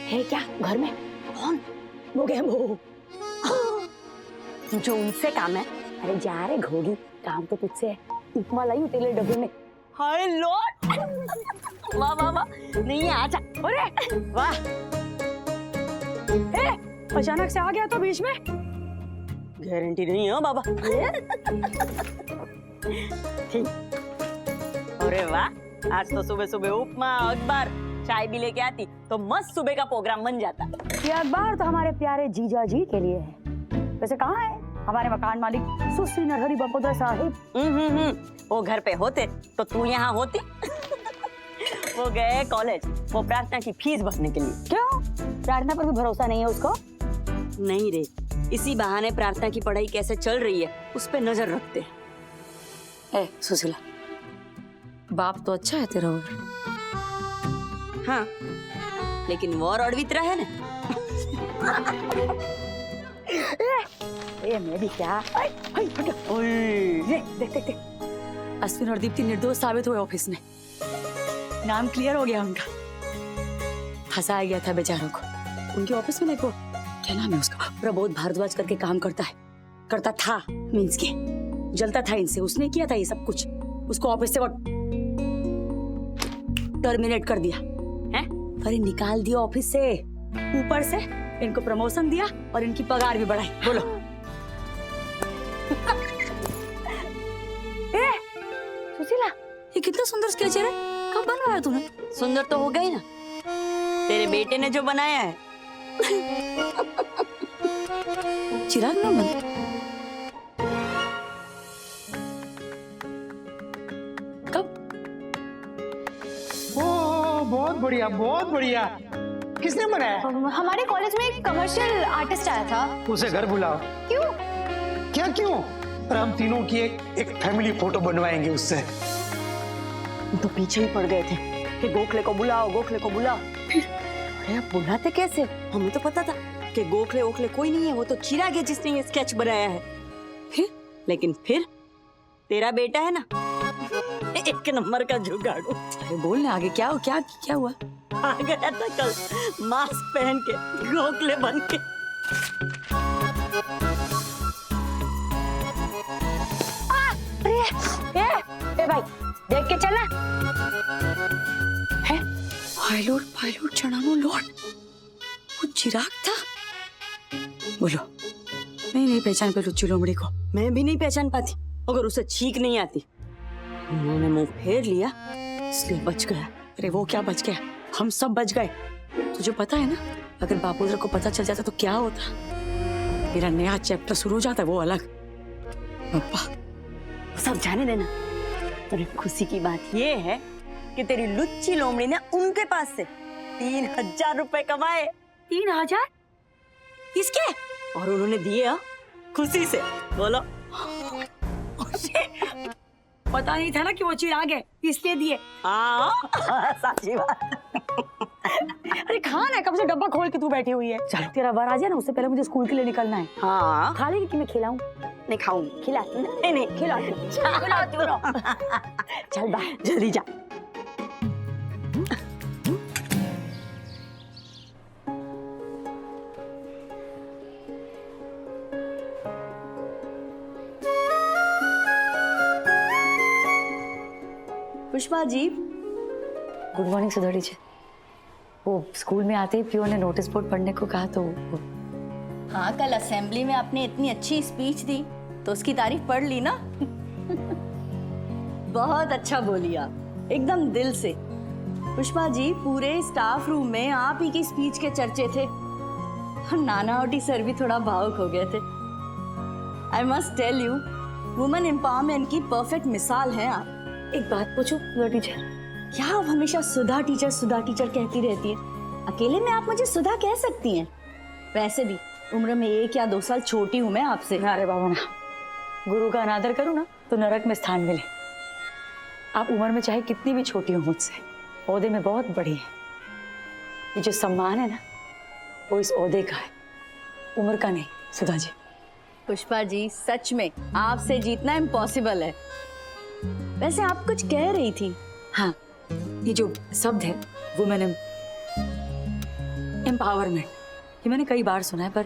है क्या घर में? कौन? वो गए वो जो उनसे काम है। अरे जा रे घोगी, काम तो तुझसे है। उपमा लाई हूँ तेरे डब्बे में। हाय लॉर्ड, वाह वाह वाह, नहीं आजा। अरे वाह, अचानक से आ गया तो बीच में, गारंटी नहीं है बाबा। ठीक। अरे वाह, आज तो सुबह सुबह उपमा अखबार चाय भी लेके आती तो मस्त सुबह का प्रोग्राम बन जाता। ये अखबार तो हमारे प्यारे जीजा जी के लिए है। वैसे कहाँ है हमारे मकान मालिक सुश्री नरहरि बपोदर साहिब? वो घर पे होते तो तू यहाँ होती। वो गए कॉलेज, वो प्रार्थना की फीस भरने के लिए। क्यों? प्रार्थना पर भी भरोसा नहीं है उसको? नहीं रे, इसी बहाने प्रार्थना की पढ़ाई कैसे चल रही है उस पे नजर रखते हैं। ए सुशीला, बाप तो अच्छा है तेरा। हाँ, लेकिन वो रड़वितरा है ना। मैं भी क्या? देख देख देख, अश्विन और दीप्ति निर्दोष साबित हुए ऑफिस में। नाम क्लियर हो गया उनका। फंसाया गया था बेचारों को। उनके ऑफिस में देखो, क्या नाम है उसका, प्रबोध भारद्वाज करके काम करता है, करता था मींस के, जलता था इनसे। उसने किया था ये सब कुछ। उसको ऑफिस से वो टर्मिनेट कर दिया है। अरे निकाल दिया ऑफिस से, ऊपर से इनको प्रमोशन दिया और इनकी पगार भी बढ़ाई। बोलो। सुशीला, ये कितना सुंदर स्केच है रे, कब बनवाया तूने? सुंदर तो हो गई ना, तेरे बेटे ने जो बनाया है। चिराग ना बन। कब? ओ बहुत बढ़िया, बहुत बढ़िया। किसने बनाया? हमारे कॉलेज में एक कमर्शियल आर्टिस्ट आया था। उसे घर बुलाओ। क्यों? क्या क्यों? पर हम तीनों की एक फैमिली फोटो बनवाएंगे उससे। तो पीछे ही पड़ गए थे कि गोखले को बुलाओ, गोखले को बुलाओ। फिर अरे बुलाते कैसे? हमें तो पता था कि गोखले ओखले कोई नहीं है, वो तो चिराग है जिसने ये स्केच बनाया है। लेकिन फिर तेरा बेटा है ना, एक नंबर का जुगाड़ू। अरे बोलने आगे क्या हो, क्या हुआ? आ गया था कल मास्क पहन के, गोखले बन के। ए भाई, देख के चलना है। पायलट चढ़ानो लॉर्ड, वो चिराग था। बोलो। नहीं पहचान पे लुच्ची लोमड़ी को। मैं भी नहीं पहचान पाती अगर उसे छींक नहीं आती। मैंने मुंह फेर लिया इसलिए बच गया। अरे वो क्या बच गया, हम सब बच गए। तुझे पता है ना, अगर बापोदर को पता चल जाता तो क्या होता? मेरा नया चैप्टर शुरू हो जाता, वो अलग। पापा सब जाने देना। पर खुशी की बात ये है कि तेरी लुच्ची लोमड़ी ने उनके पास से 3000 रुपए कमाए। 3000? किसके? और उन्होंने दिए खुशी से। बोलो। पता नहीं था ना कि वो चिराग है, इसलिए दिए। हाँ सच्ची बात। अरे खाना है, कब से डब्बा खोल के तू बैठी हुई है। चल तेरा बार आ जाए ना, उससे पहले मुझे स्कूल के लिए निकलना है। हाँ खा लेगी कि मैं खिलाऊं? नहीं खाऊंगी। खिलाती ना? नहीं खिलाती हूँ। चल बाय, जल्दी जा। पुष्पा जी। गुड मॉर्निंग सुधड़ी जी। वो स्कूल में आते ही पियो ने नोटिस बोर्ड पढ़ने को कहा तो हाँ, कल असेंबली में आपने इतनी अच्छी स्पीच दी तो उसकी तारीफ पढ़ ली ना। बहुत अच्छा बोली आप, एकदम दिल से। पुष्पा जी, पूरे स्टाफ रूम में आप ही की स्पीच के चर्चे थे। नानावटी सर भी थोड़ा भावुक हो गए थे। I must tell you, women empowerment की परफेक्ट मिसाल हैं आप। एक बात पूछूं टीचर, क्या आप हमेशा सुधा टीचर कहती रहती है? अकेले में आप मुझे सुधा कह सकती हैं। वैसे भी उम्र में 1 या 2 साल छोटी हूं मैं आपसे। अरे बाबा ना, गुरु का अनादर करूं ना तो नरक में स्थान मिले। आप उम्र में चाहे कितनी भी छोटी हो मुझसे, ओहदे में बहुत बड़ी है। ये जो सम्मान है ना, वो इस ओहदे का है, उम्र का नहीं। सुधा जी। पुष्पा जी, सच में आपसे जीतना इम्पॉसिबल है। वैसे आप कुछ कह रही थी। हाँ, ये जो शब्द है वुमेन एम्पावरमेंट, ये मैंने कई बार सुना है, पर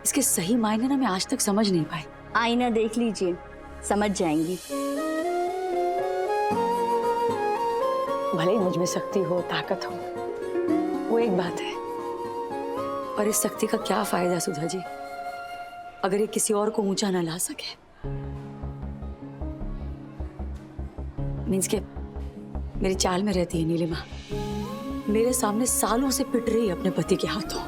इसके सही मायने ना मैं आज तक समझ नहीं पाई। आईना देख लीजिए, समझ जाएंगी। भले ही मुझ में शक्ति हो, ताकत हो, वो एक बात है, पर इस शक्ति का क्या फायदा सुधा जी, अगर ये किसी और को ऊंचा ना ला सके। मीन्स के मेरी चाल में रहती है नीलिमा, मेरे सामने सालों से पिट रही है अपने पति के हाथों,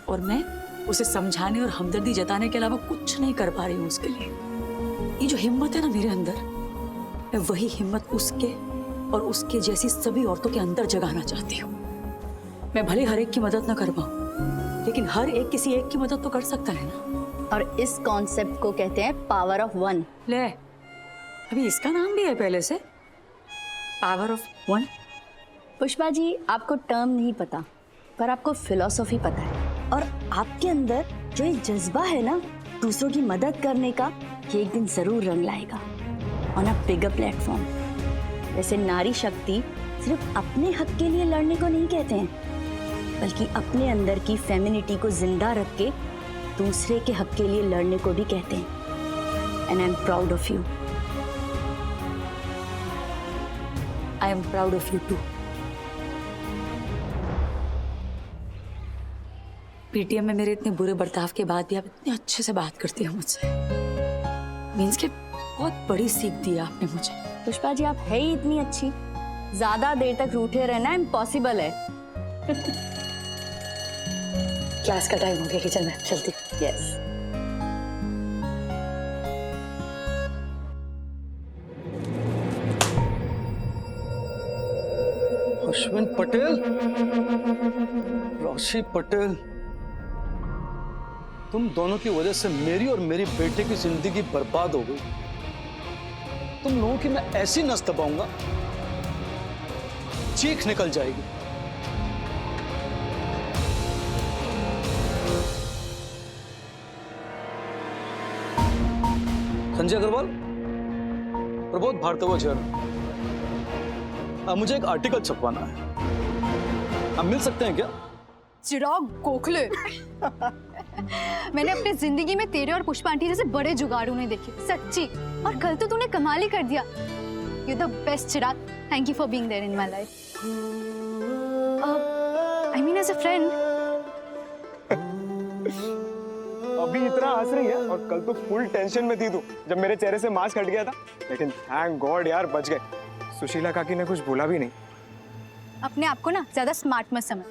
और मैं उसे समझाने और हमदर्दी जताने के अलावा कुछ नहीं कर पा रही हूँ उसके लिए। ये जो हिम्मत है ना मेरे अंदर, मैं वही हिम्मत उसके और उसके जैसी सभी औरतों के अंदर जगाना चाहती हूँ। मैं भले हर एक की मदद ना कर पाऊं, लेकिन हर एक किसी एक की मदद तो कर सकता है ना। और इस कॉन्सेप्ट को कहते हैं पावर ऑफ वन। ले, अभी इसका नाम भी है पहले से, power of one. Pushpa ji, आपको टर्म नहीं पता, पर आपको फिलॉसफी पता है, और आपके अंदर जो ये जज्बा है ना दूसरों की मदद करने का, ये एक दिन जरूर रंग लाएगा ऑन अ बिगर प्लेटफॉर्म। वैसे नारी शक्ति सिर्फ अपने हक के लिए लड़ने को नहीं कहते हैं, बल्कि अपने अंदर की फेमिनिटी को जिंदा रख के दूसरे के हक के लिए लड़ने को भी कहते हैं। And I am proud of you. I am proud of you too. PTM में मेरे इतने बुरे बर्ताव के बाद भी आप इतने अच्छे से बात करती हो मुझसे। मीन्स के बहुत बड़ी सीख दी आपने मुझे। पुष्पा जी, आप है ही इतनी अच्छी, ज्यादा देर तक रूठे रहना इम्पॉसिबल है। क्लास का टाइम हो गया, किचन में चलती। यस। अश्विन पटेल, राशि पटेल, तुम दोनों की वजह से मेरी और मेरी बेटे की जिंदगी बर्बाद हो गई। तुम लोगों की मैं ऐसी नस दबाऊंगा, चीख निकल जाएगी। संजय अग्रवाल, प्रबोध भारद्वाज जर्नल, मुझे एक आर्टिकल छपवाना है, आप मिल सकते हैं क्या? चिराग गोखले मैंने अपनी जिंदगी में तेरे और पुष्पा आंटी जैसे बड़े जुगाड़ू नहीं देखे, सच्ची। और कल तो तूने कमाल ही कर दिया। You the best Chirag, thank you for being there in my life. I mean as a friend. अभी इतना हंस रही है और कल तो फुल टेंशन में थी तू जब मेरे चेहरे से मास्क हट गया था, लेकिन थैंक गॉड यार बच गए। सुशीला काकी ने कुछ बोला भी नहीं। अपने आप को ना ज्यादा स्मार्ट मत समझ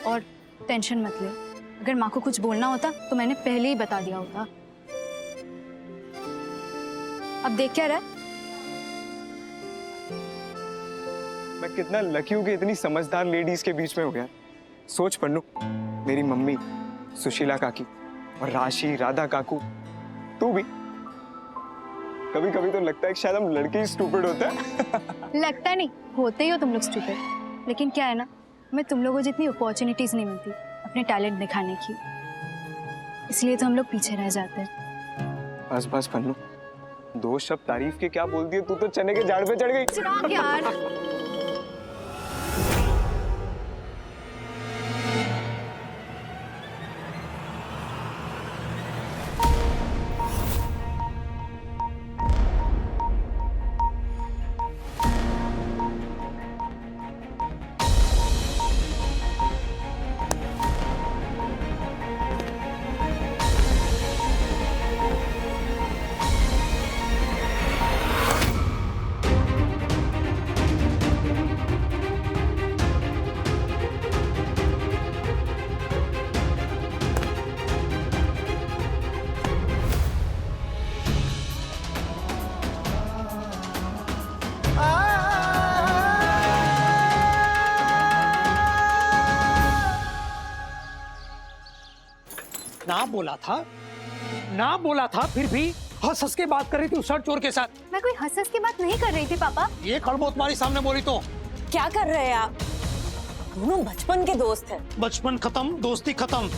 और टेंशन मत ले। अगर माँ को कुछ बोलना होता तो मैंने पहले ही बता दिया होता। अब देख क्या रहा है? मैं कितना लकी हूँ कि इतनी समझदार लेडीज के बीच में हो गया। सोच पन्नू, मेरी मम्मी, सुशीला काकी और राशि, राधा काकू, तू भी। कभी कभी तो लगता है कि शायद हम लड़के ही स्टूपिड होते हैं। लगता नहीं, होते ही हो तुम लोग स्टूपिड। लेकिन क्या है ना, हमें तुम लोगों जितनी अपॉर्चुनिटीज नहीं मिलती अपने टैलेंट दिखाने की, इसलिए तो हम लोग पीछे रह जाते हैं। बस बस पन्नू, दो शब्द तारीफ के क्या बोल दिए, तू तो चने के झाड़ पे चढ़ गई। चिराग यार। ना बोला था फिर भी हंस हंस के बात कर रही थी उस शर्ट चोर के साथ। मैं कोई हंस हंस की बात नहीं कर रही थी पापा। ये कड़बो तुम्हारी सामने बोली तो। क्या कर रहे हैं आप? दोनों बचपन के दोस्त हैं। बचपन खत्म, दोस्ती खत्म।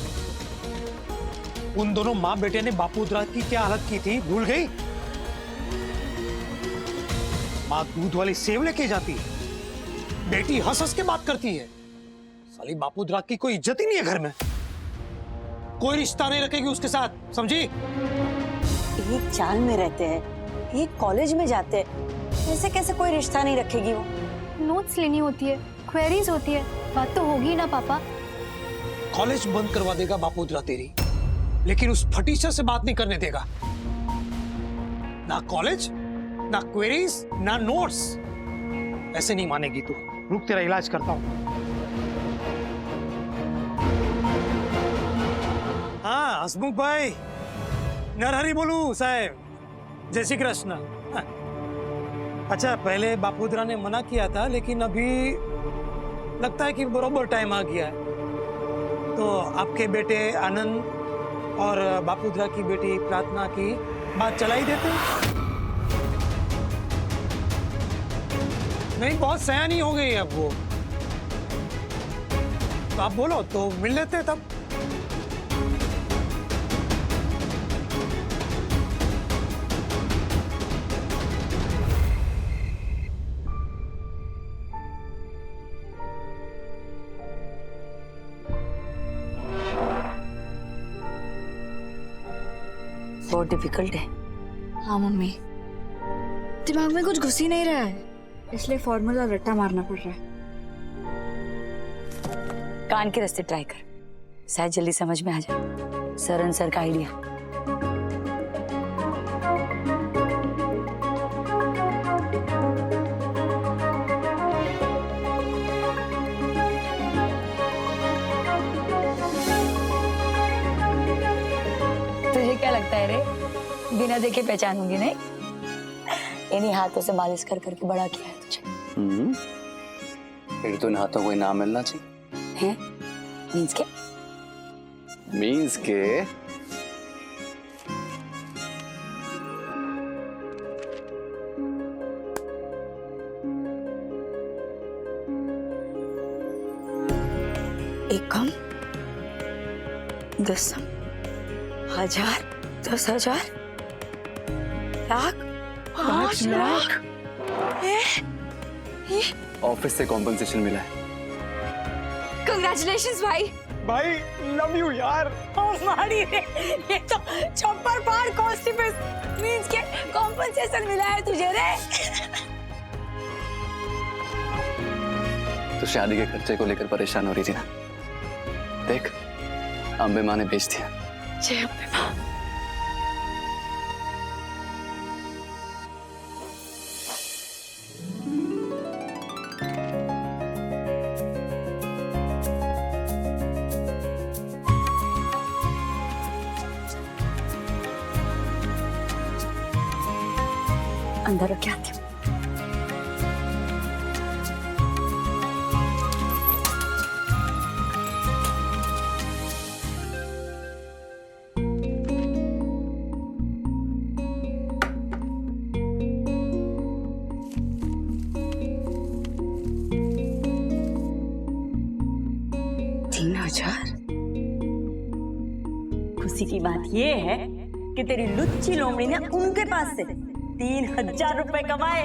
उन दोनों माँ बेटे ने बापूद्रा की क्या हालत की थी भूल गई? माँ दूध वाली सेव लेके जाती है, बेटी हंस हंस के बात करती है। साली बापूद्रा की कोई इज्जत ही नहीं है घर में। कोई रिश्ता नहीं रखेगी उसके साथ, समझी? एक चाल में रहते हैं, एक कॉलेज में जाते हैं, ऐसे कैसे कोई रिश्ता नहीं रखेगी वो? नोट्स लेनी होती है, क्वेरीज होती है, बात तो होगी ना पापा। कॉलेज बंद करवा देगा बापूद्रा तेरी, लेकिन उस फटीचर से बात नहीं करने देगा। ना कॉलेज, ना क्वेरीज, ना नोट्स। ऐसे नहीं मानेगी तू। रुक, तेरा इलाज करता हूं। हाँ हसमुख भाई, नरहरी बोलू साहब, जय श्री कृष्ण। हाँ। अच्छा, पहले बापूद्रा ने मना किया था, लेकिन अभी लगता है कि बरोबर टाइम आ गया है। तो आपके बेटे आनंद और बापूद्रा की बेटी प्रार्थना की बात चला ही देते हैं। नहीं, बहुत सयानी हो गई अब वो। तो आप बोलो तो मिल लेते हैं तब। बहुत डिफिकल्ट है। हाँ मम्मी, दिमाग में कुछ घुस ही नहीं रहा है, इसलिए फॉर्मूला रट्टा मारना पड़ रहा है। कान के रास्ते ट्राई कर, शायद जल्दी समझ में आ जाए। सरन सर का आइडिया। तुझे क्या लगता है रे, बिना देखे पहचानूंगी नहीं? इन्हीं हाथों से मालिश कर करके बड़ा किया है तुझे। फिर तो इन हाथों को इनाम मिलना चाहिए। हैं? मीन्स के? मीन्स के एकम, दसम, हजार, 10,000, लाख, 5 लाख। ऑफिस से कॉम्पनसेशन मिला है। कंग्रेचुलेशंस भाई। भाई लव यू यार। हमारी ये तो चौपर पार कॉन्स्टिपेशन मींस के कॉम्पनसेशन मिला है तुझे रे। तो शादी के खर्चे को लेकर परेशान हो रही थी ना, देख अम्बे माँ ने बेच दिया। जय अम्बे माँ। अंदर रख के आती हूँ। खुशी की बात ये है कि तेरी लुच्ची लोमड़ी ने उनके पास से 3,000 रुपए कमाए।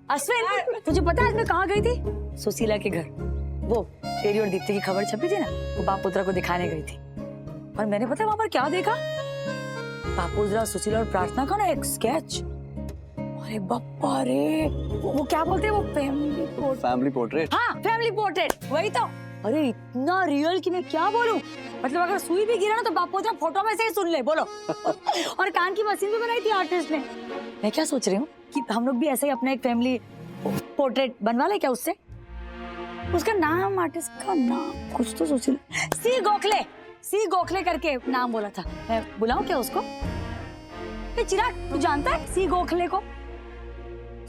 अश्विन, तुझे पता है आज मैं कहाँ गई थी? सुशीला के घर। वो तेरी और दीप्ति की खबर छपी थी ना, वो बापूद्रा को दिखाने गई थी। और मैंने पता है वहां पर क्या देखा? बापूद्रा, सुशीला और प्रार्थना का ना एक स्केच। अरे बापा रे, वो क्या बोलते हैं, वो फैमिली पोर्ट्रेट। हाँ, फैमिली पोर्ट्रेट, वही तो। अरे इतना रियल कि मैं क्या बोलूं। मतलब अगर सुई भी गिरा ना तो बापूद्रा फोटो में से ही सुन ले, बोलो। और कान की मशीन भी बनाई थी आर्टिस्ट ने। मैं क्या सोच रही हूँ कि हम लोग भी ऐसे ही अपना एक फैमिली पोर्ट्रेट बनवा ले क्या उससे? उसका नाम, आर्टिस्ट का नाम कुछ तो सोच ले। सी गोखले करके नाम बोला था। मैं बुलाऊं क्या उसको? चिराग, तू जानता है सी गोखले को?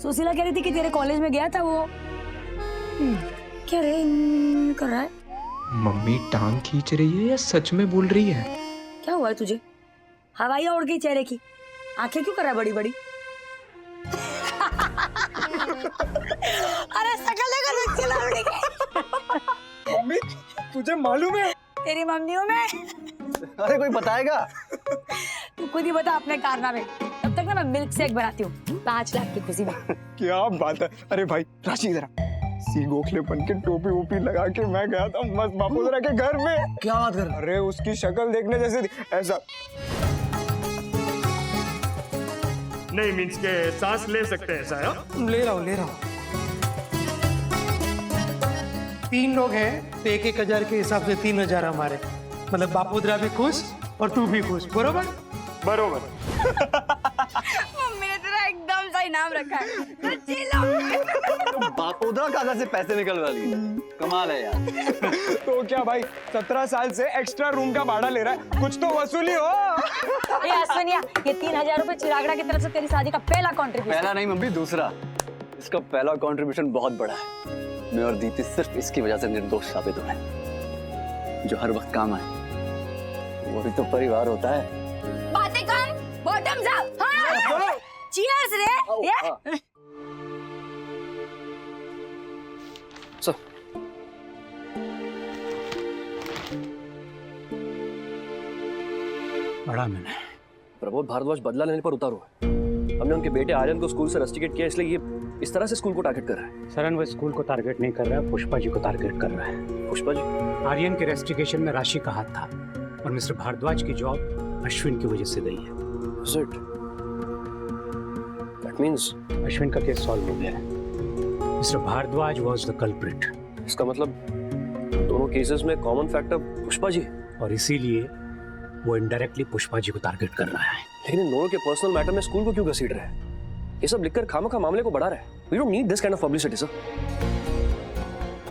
सुशीला कह रही थी कि तेरे कॉलेज में गया था वो। क्या रे कर रहा है? मम्मी टांग खींच रही है या सच में बोल रही है? क्या हुआ है तुझे? हवाइयाँ उड़ गई चेहरे की। आंखें क्यों कर रहा है बड़ी बड़ी? अरे सकल देखो लच्छी लौड़ी की। मम्मी तुझे मालूम है तेरी मम्मी हूँ मैं। अरे कोई बताएगा? तू खुद ही बता अपने कारनामे। तब तक ना मैं मिल्क शेक बनाती हूँ 5 लाख की खुशी में। क्या बात है। अरे भाई राशि इधर सी गोखले बन के टोपी वोपी लगा के मैं गया था मस्त बापूधरा के घर में। क्या बात कर? अरे उसकी शक्ल देखने जैसे थी, ऐसा नहीं मीन्स के सांस ले सकते हैं ऐसा है? ले रहा हूँ 3 लोग हैं तो 1,000 के हिसाब से 3,000 हमारे, मतलब बापूधरा भी खुश और तू भी खुश, बरोबर? बरोबर। मम्मी ने तेरा एकदम सही नाम रखा है, लच्छी लौड़ी। बापूधरा कहाँ से पैसे निकलवा लिए? कमाल है यार। तो क्या भाई 17 साल से एक्स्ट्रा रूम का भाड़ा ले रहा है, कुछ तो वसूली हो। ये अश्विनिया, ये 3,000 रुपए चिरागड़ा की तरफ से तेरी शादी का पहला कंट्रीब्यूशन। पहला नहीं मम्मी, दूसरा। इसका पहला कंट्रीब्यूशन बहुत बड़ा है। मैं और दीप्ति सिर्फ इसकी वजह से निर्दोष साबित हुए, जो हर वक्त काम आए। वो भी तो परिवार होता है। बातें कम, बॉटम्स अप। हाँ, चीयर्स रे। ये सर बड़ा मैंने प्रबोध भारद्वाज बदला लेने पर उतारू है। हमने उनके बेटे आर्यन को स्कूल से रस्टिकेट किया, इसलिए ये इस तरह से स्कूल को टारगेट कर रहा है। सरन वो स्कूल को टारगेट नहीं कर रहा है, पुष्पा जी को टारगेट कर रहा है। पुष्पा जी? आर्यन के रेस्टिकेशन में राशि का हाथ था और मिस्टर भारद्वाज की जॉब अश्विन की वजह से गई है। Is it? That means Ashwin का केस सॉल्व हो गया है। Mister Bhardwaj was the culprit. इसका मतलब दोनों केसेस में कॉमन फैक्टर पुष्पा जी, और इसीलिए वो इनडायरेक्टली पुष्पा जी को टारगेट कर रहा है। लेकिन इन दोनों के पर्सनल मैटर में स्कूल को क्यों घसीट रहा है? ये सब लिखकर खामखा मामले को बढ़ा रहा है। We don't need this kind of publicity, sir.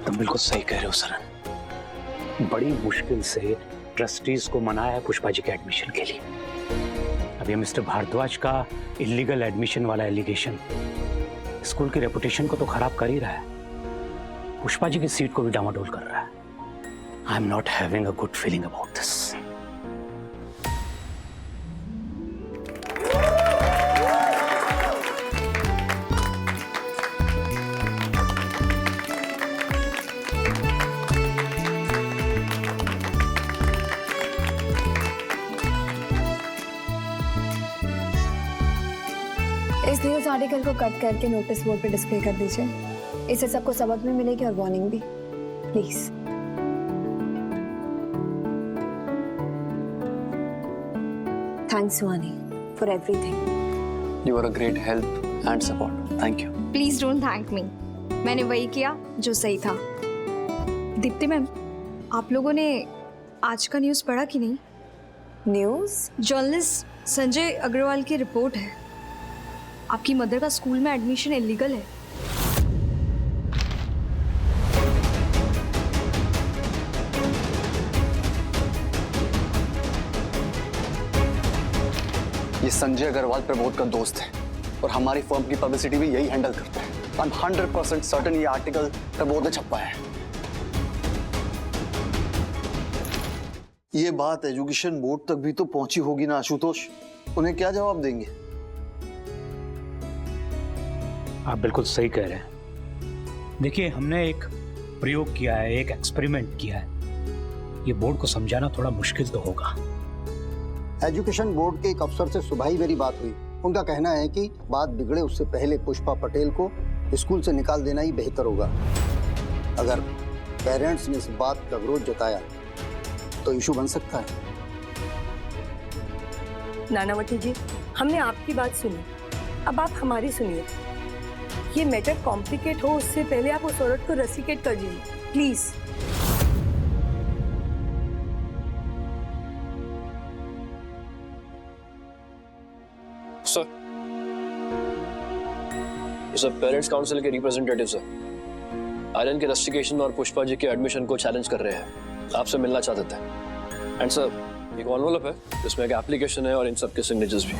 तुम बिल्कुल सही कह रहे हो सरन। बड़ी मुश्किल से ट्रस्टीज को मनाया है पुष्पा जी के एडमिशन के लिए। अब ये मिस्टर भारद्वाज का इलीगल एडमिशन वाला एलिगेशन स्कूल की रेपुटेशन को तो खराब कर ही रहा है, पुष्पा जी की सीट को भी डामाडोल कर रहा है। I am not having a good feeling about this. इस न्यूज़ आर्टिकल को कट करके नोटिस बोर्ड पे डिस्प्ले कर दीजिए। इससे सबको सबक भी मिलेगी और वार्निंग भी, please. Thanks Suhani for everything. You are a great help and support. Thank you. Please don't thank me, मैंने वही किया जो सही था। दीप्ति मैम, आप लोगों ने आज का न्यूज़ पढ़ा कि नहीं? न्यूज़? जर्नलिस्ट संजय अग्रवाल की रिपोर्ट है, आपकी मदर का स्कूल में एडमिशन इलीगल है। ये संजय अग्रवाल प्रबोध का दोस्त है और हमारी फर्म की पब्लिसिटी भी यही हैंडल करता है। आई एम 100% सर्टेन ये आर्टिकल प्रबोध ने छपवाया है। ये बात एजुकेशन बोर्ड तक भी तो पहुंची होगी ना आशुतोष, उन्हें क्या जवाब देंगे? आप बिल्कुल सही कह रहे हैं। देखिए, हमने एक प्रयोग किया है, एक एक्सपेरिमेंट किया है। ये बोर्ड को समझाना थोड़ा मुश्किल तो होगा। एजुकेशन बोर्ड के एक अफसर से सुबह ही मेरी बात हुई। उनका कहना है कि बात बिगड़े उससे पहले पुष्पा पटेल को स्कूल से निकाल देना ही बेहतर होगा। अगर पेरेंट्स ने इस बात का विरोध जताया तो इशू बन सकता है। नानावती जी, हमने आपकी बात सुनी, अब आप हमारी सुनिए। ये मैटर कॉम्प्लिकेट हो उससे पहले आप उस औरत को रस्टिकेट कर दीजिए प्लीज। सर, ये सब पेरेंट्स काउंसिल के रिप्रेजेंटेटिव सर आर्यन के रस्टिकेशन और पुष्पा जी के एडमिशन को चैलेंज कर रहे हैं, आपसे मिलना चाहते थे। एंड सर, एक एनवेलप है जिसमें एक एप्लीकेशन है और इन सब के सिग्नेचर्स भी।